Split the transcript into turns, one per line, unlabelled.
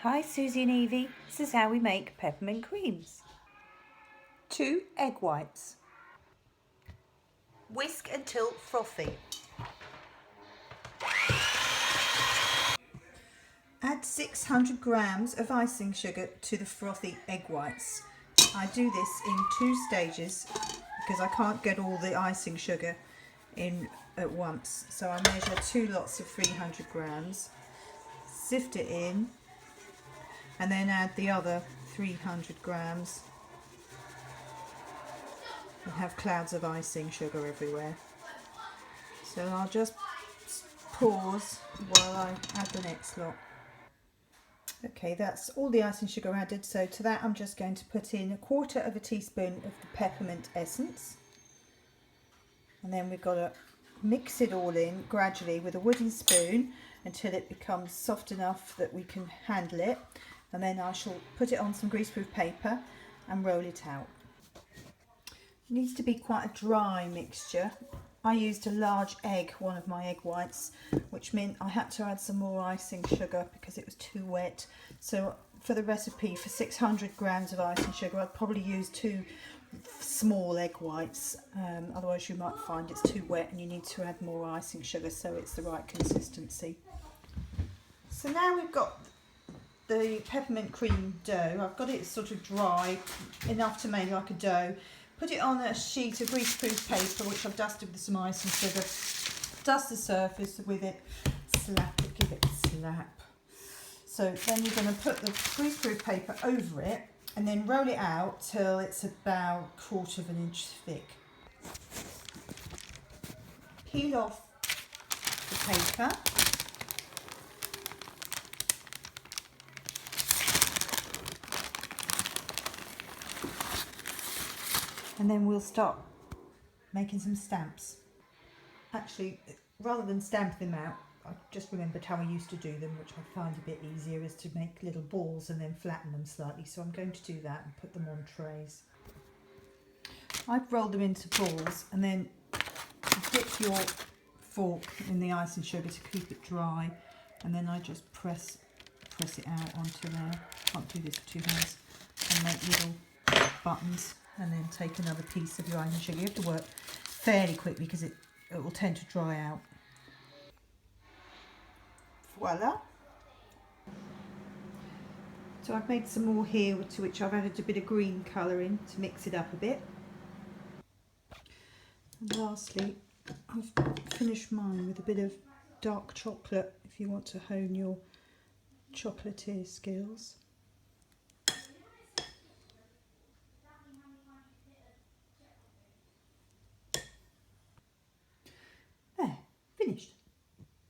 Hi Susie and Evie, this is how we make peppermint creams. 2 egg whites. Whisk until frothy. Add 600 grams of icing sugar to the frothy egg whites. I do this in 2 stages because I can't get all the icing sugar in at once. So I measure 2 lots of 300 grams, sift it in, and then add the other 300 grams and have clouds of icing sugar everywhere. So I'll just pause while I add the next lot. Okay, that's all the icing sugar added, so to that I'm just going to put in 1/4 teaspoon of the peppermint essence, and then we've got to mix it all in gradually with a wooden spoon until it becomes soft enough that we can handle it, and then I shall put it on some greaseproof paper and roll it out. It needs to be quite a dry mixture. I used a large egg, one of my egg whites, which meant I had to add some more icing sugar because it was too wet. So for the recipe, for 600 grams of icing sugar, I'd probably use 2 small egg whites. Otherwise you might find it's too wet and you need to add more icing sugar so it's the right consistency. So now we've got the peppermint cream dough. I've got it sort of dry, enough to make like a dough. Put it on a sheet of greaseproof paper, which I've dusted with some icing sugar. Dust the surface with it, slap it, give it a slap. So then you're going to put the greaseproof paper over it and then roll it out till it's about 1/4 inch thick. Peel off the paper. And then we'll start making some stamps. Actually, rather than stamp them out, I just remembered how I used to do them, which I find a bit easier, is to make little balls and then flatten them slightly. So I'm going to do that and put them on trays. I've rolled them into balls and then dip your fork in the icing sugar to keep it dry, and then I just press it out onto there. Can't do this with 2 hands. And make little buttons, and then take another piece of your icing sugar. You have to work fairly quickly because it will tend to dry out. Voila! So I've made some more here, to which I've added a bit of green colour in to mix it up a bit. And lastly, I've finished mine with a bit of dark chocolate if you want to hone your chocolatier skills.